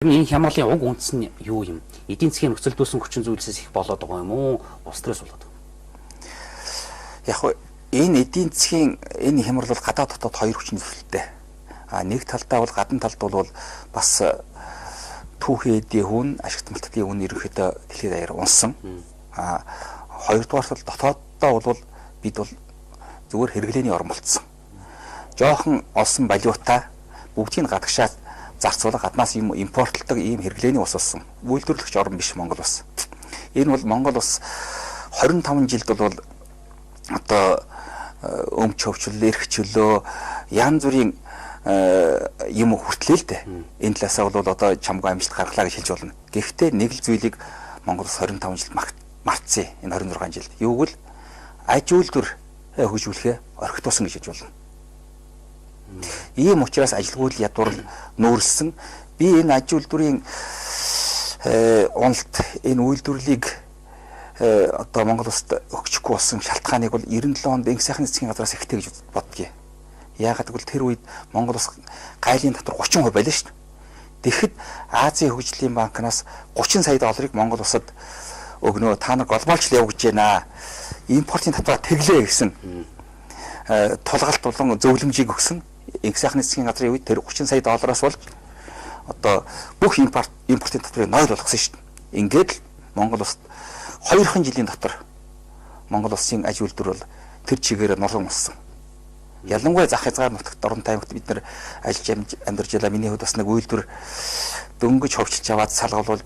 Энэ хямралын уг үндэс нь юу юм? Эдийн засгийн нөхцөлдүүлсэн хүчин зүйлсээс их болоод байгаа юм уу? Стресс болоод байгаа юм. Яг энэ эдийн засгийн энэ хямрал бол гадаад дотоод хоёр хүчин зүйлтэй. Нэг талдаа бол гадна талд бол бас түүхий эдийн хүн, ашигт мэлтгийн хүн ерөнхийдөө дэлхийд даяар унсан. Хоёрдугаар тал дотооддоо бол бид бол зүгээр хэрэглээний орн болцсон. Жохон олсон валюта бүгдийг нь гадагшаад зарцуулах гаднаас юм импортлдог ийм хэрэглээний ус болсон. Үйлдвэрлэгч орн биш Монгол бас. Энэ бол Монгол бас 25 жилд бол одоо өмч хөвчлөл, эрх чөлөө янз бүрийн юм хүртлээ л дээ. Энэ талаасаа бол одоо чамгүй амжилт гаргалаа гэж хэлж болно. Гэхдээ нэг л зүйлийг Монгол 25 жилд мартсан. Энэ 26 жилд. Юуг л аж үйлдвэр хөгжүүлэхээ орхитуулсан гэж хэлж болно. Ийм учраас ажилгүйд ядуурл нүүрлсэн. Би энэ аж үйлдвэрийн уналт энэ үйлдвэрлэлийг одоо Монгол улсад өгчихгүй болсон шалтгааныг бол 97 онд Инх сайхны засгийн газраас ихтэй гэж боддгийг. Яагаад гэвэл тэр үед Монгол улс гайлын татвар 30% байлаа шүү дээ. Тэгэхэд Азийн хөгжлийн банкнаас 30 сая долларыг Монгол улсад өгнөө. Та нар глобалчлал явуулж байна. Импортын татвараа тэглээ гэсэн тулгалт болон зөвлөмжийг өгсөн. Инх сайхны засгийн газрын үед тэр 30 сая доллараас болж одоо бүх импортын татварыг ноёл болгосон шүү дээ. Ингээд л Монгол улсад 2 жилийн дотор Монгол улсын аж үйлдвэр бол тэр чигээр нуран болсон. Ялангуяа зах хязгаар нутагт орон таймагт бид нар ажиллаж амьдарч байлаа. Миний хувьд бас нэг үйлдвэр дөнгөж ховчилж аваад салгалуулж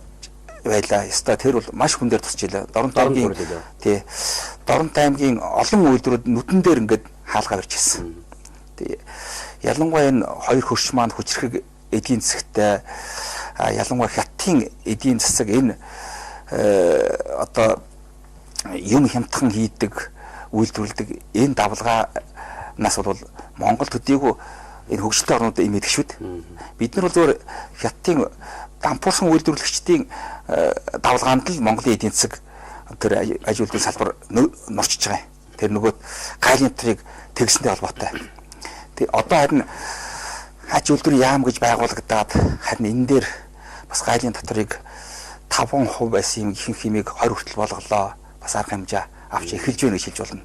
байлаа. Яста тэр бол маш хүн дээр тусч илаа. Дорн таймгийн тий Дорн таймгийн олон үйлдвэрүүд нүдэн дээр ингээд хаалгаа барьж ирсэн. Тий ялангуяа энэ хоёр хөрш маань хүчрэх эдийн засагтай ялангуяа хятадын эдийн засаг энэ одоо юм хямдхан хийдэг үйлдвэрлэдэг энэ давлгаанаас бол Монгол төдийгүй энэ хөгжилтэй орнуудад имэдэг шүү дээ. Бид нар бол зөвхөн хятадын дампуурсан үйлдвэрлэгчдийн давлгаанд л Монголын эдийн засаг тэр аж үйлдвэрийн салбар норчиж байгаа юм. Тэр нөгөө гайлын татрыг тэгсэнтэй холбоотой. Тэг одоо харин аж үйлдвэрийн яам гэж байгуулагдаад харин энэ дээр бас гайлын татрыг 5% байсан юм ихэнх хэмээг 20 хүртэл болголоо. Бас арга хэмжээ авч эхэлж байна гэж хэлж болно.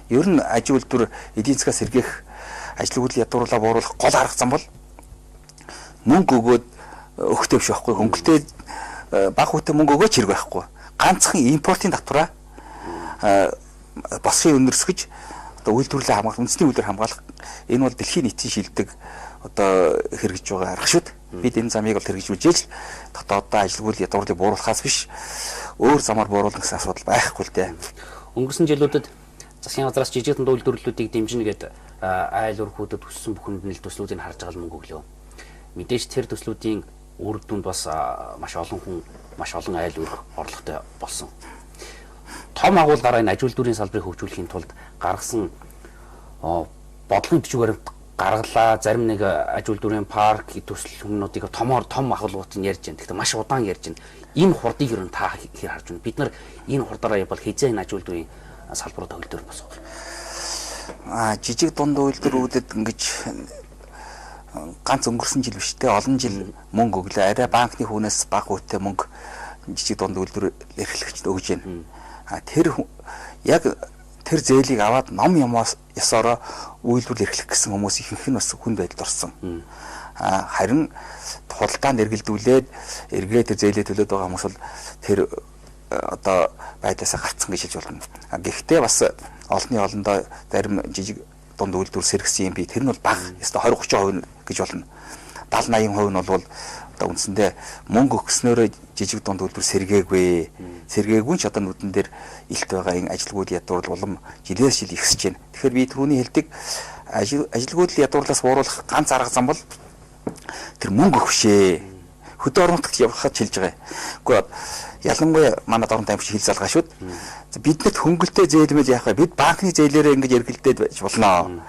Ер нь аж үйлдвэр эдийн засгаас сэргээх ажлын ядуурлаа бууруулах гол арга зам бол мөнгө өгөөд өгөхтэй биш байхгүй. Хөнгөлтэй бага хүнтэй мөнгө өгөөч хэрэг байхгүй. Ганцхан импортын татвараа босхын өнөрсгөж одоо үйлдвэрлэлээ хамгаалах, үндэсний үйлдвэр хамгаалах энэ бол дэлхийн нийтийн шилдэг одоо хэрэгжиж байгаа арга шүү дээ. Бид энэ замыг бол хэрэгжүүлж л дотооддоо ажилгүйд ядуурлыг бууруулахаас биш өөр замаар бууруулах гэсэн асуудал байхгүй л дээ. Өнгөрсөн жилүүдэд засгийн газраас жижиг дунд үйлдвэрлэлүүдийг дэмжинэ гэдэг айл өрхүүдэд хүссэн бүхэнд нь л төслүүдийг харж байгаа мөнгө өглөө. Мэдээж тэр төслүүдийн үр дүнд бас маш олон хүн, маш олон айл өрх орлоготой болсон. Том агуулгаараа энэ аж үйлдвэрийн салбарыг хөгжүүлэхийн тулд гаргасан бодлогын бичвэр гаргалаа. Зарим нэг аж үйлдвэрийн парк төсөл хүмүүстийг том агуулгуудыг ярьж байна. Гэхдээ маш удаан ярьж байна. Энэ хурдыг ер нь та хэр харж байна? Бид нар энэ хурдаараа явбал хизээ энэ аж үйлдвэрийн салбарууд хөлдөр босгох. Жижиг дунд үйлдвэрүүдэд ингэж ганц өнгөрсөн жил биш те олон жил мөнгө өглөө. Арай банкны хүнээс бага үедээ мөнгө жижиг дунд үйлдвэр эрхлэгчд өгж байна. Тэр яг тэр зээлийг аваад ном ёсороо үйлдвэр эрхлэх гэсэн хүмүүс ихэнх нь бас хүнд байдалд орсон. Харин худалдаанд эргэлдүүлээд эргээд тэр зээлээ төлөөд байгаа хүмүүс бол тэр одоо байдлаасаа гарцсан гэж хэлж болно. Гэхдээ бас олондоо зарим жижиг дунд үйлдвэр сэргсэн юм би тэр нь бол бага. Яста 20-30% гэж болно. 70-80% нь бол одоо үндсэндээ мөнгө өгснөөрөө жижиг дунд үйлдвэр сэргээгүй. Сэргээгүй ч одоо нүдэн дээр илт байгаа энэ ажилгүйд ядуурлал улам жилээс жил ихсэж байна. Тэгэхээр би түрүүний хэлдэг ажилгүйд ядуурлаас бууруулах ганц арга зам бол тэр мөнгө өгшээ. Хөдөө орон нутагт явахад хэлж байгаа. Гэхдээ ялангуяа манай дорн таймч хил залгаа шүү. Биднэрт хөнгөлтэй зээлмэл яах вэ? Бид банкны зээлээрээ ингэж эргэлдээд байж болно.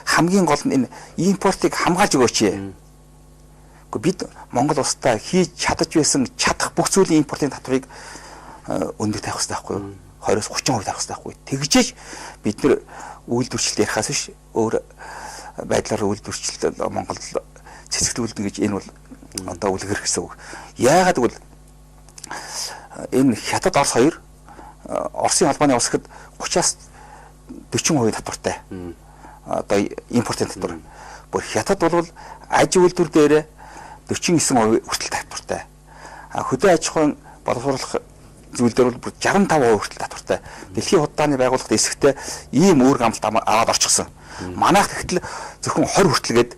Хамгийн гол нь энэ импортыг хамгаалж өгөөч. Гэхдээ бид Монгол улстай хийж чадаж байсан чадах бүх зүйлийн импортын татварыг өндөр тавих хэрэгтэй байхгүй юу? 20-30% тавих хэрэгтэй байхгүй юу? Тэгжээж бид нар үйлдвэрчлэлт ярихаас биш өөр байдлаар үйлдвэрчлэлт Монгол цэцэгдүүлнэ гэж энэ бол одоо үлгэр гэсэн үг. Яагаад гэвэл энэ Хятад Орос хоёр Оросын холбооны улс гэхэд 30-аас 40% татвартай. Одоо импортын татвар. Бүр Хятад бол аж үйлдвэр дээр 49% хүртэл татвартай. Хөдөө аж ахуйн боловсруулах зүйл дээр бол 65% хүртэл татвартай. Дэлхийн худалдааны байгууллагад эсэхтэй ийм үүрэг амлалт аваад орчихсон. Манайх тэгтэл зөвхөн 20 хүртэлгээд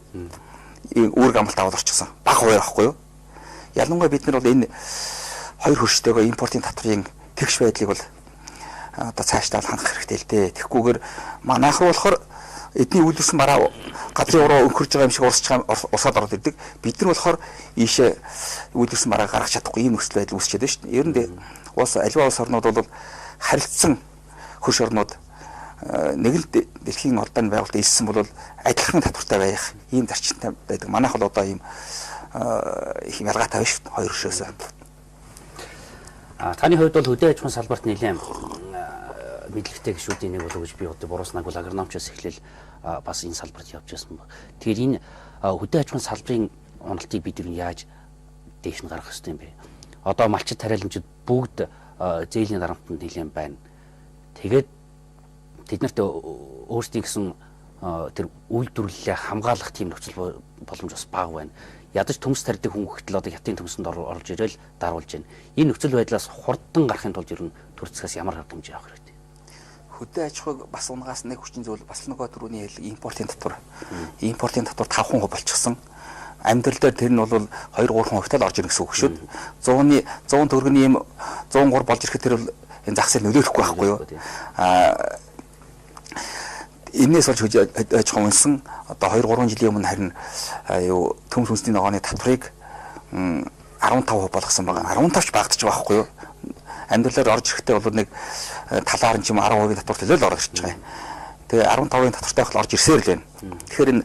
үүрэг амлалт аваад орчихсон. Бага хуваар байхгүй юу? Ялангуяа бид нар бол энэ хоёр хөрштэйгөө импортын татврын тэгш байдлыг бол одоо цаашдаа хангах хэрэгтэй л дээ. Тэгэхгүйгээр манайх болохоор эдний үйлдвэрсэн бараа газрын уруу өнхөрж байгаа юм шиг урсаад ороод ирдэг. Бид нар болохоор ийшээ үйлдвэрсэн бараа гаргах чадахгүй ийм нөхцөл байдал үүсчихэд байна шүү дээ. Ер нь аливаа улс орнууд бол харилцсан хөрш орнууд нэг л дэлхийн холбооны байгууллагад илсэн бол адилхан татвартай байх ийм зарчимтай байдаг. Манайх бол одоо ийм их ялгаатай байна шүү дээ хоёр хөршөөс. Таны хувьд бол хөдөө аж ахуйн салбарт нэлээд мэдлэгтэй гишүүдийн нэг болов гэж би одоо бурууснаг бол агрономчоос эхлээл бас энэ салбарт явж байсан баг. Тэгэхээр энэ хөдөө аж ахуйн салбарын уналтыг бид юу яаж дээш нь гаргах ёстой юм бэ? Одоо малчит тариаламжид бүгд зээлийн дарамтанд нэлээд байна. Тэгээд тэднэрт өөрсдийн гэсэн тэр үйлдвэрлэлээ хамгаалах тийм нөхцөл боломж бас бага байна. Ядаж төмс тарьдаг хүн хөтөл одоо хятадын төмсөнд орж ирэл даруулж байна. Энэ нөхцөл байдлаас хурдан гарахын тулд ер нь төрцгөөс ямар арга хэмжээ авах хэрэгтэй? Хөдөө аж ахуйг бас унгаас нэг хүчин зүйл бас нөгөө түрүүний хэллэг импортын татвар. Импортын татвар 5% болчихсон. Амьдрал дээр тэр нь бол 2-3% л орж ирнэ гэсэн үг шүү дээ. 100 төгрөгийн юм 103 болж ирэхэд тэр бол энэ зах зээл нөлөөлөхгүй байхгүй юу? Энээс болж хөдөө аж ахуй унсан одоо 2-3 жилийн өмнө харин төмс үндэсний ногооны татварыг 15% болгосон байгаа. 15 ч багтаж байгаа байхгүй юу? Амьдралаар орж ирэхдээ бол нэг талаар нь ч юм 10% татвар төлөөл орж ирж байгаа юм. Тэгээ 15% татвартай хэл орж ирсээр л байна. Тэгэхээр энэ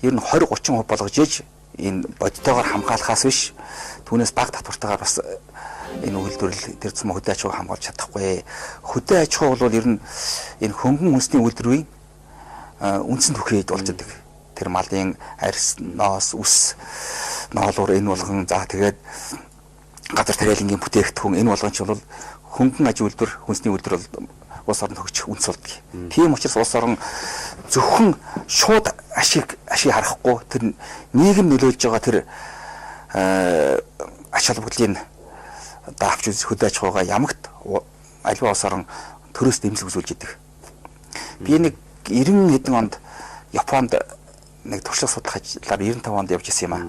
ер нь 20-30% болгож иж энэ бодтойгоор хамгаалахаас биш түүнээс бага татвартайгаар бас энэ үйлдвэрлэл тэр зам хөдөө аж ахуйг хамгаалж чадахгүй. Хөдөө аж ахуй бол ер нь энэ хөнгөн үндэсний үйлдвэрийн үндсэн түвхийд болж байгаа. Тэр малын арьс, ноос, үс, ноолуур энэ болгон за тэгээд газар тариалангийн бүтээгдэхүүн энэ болгон ч бол хөнгөн аж үйлдвэр, хүнсний үйлдвэр бол улс орнд хөгжих үндэс болдог. Тийм учраас улс орн зөвхөн шууд ашиг харахгүй тэр нийгэм нөлөөлж байгаа тэр ач холбогдлын одоо авч үзэх хөдөө аж ахуйгаа ямагт аливаа улс орн төрөөс дэмжлэг үзүүлж идэг. Би нэг 90 хэдэн онд Японд нэг туршлага судлах ажиллаар 95 онд явж исэн юм аа.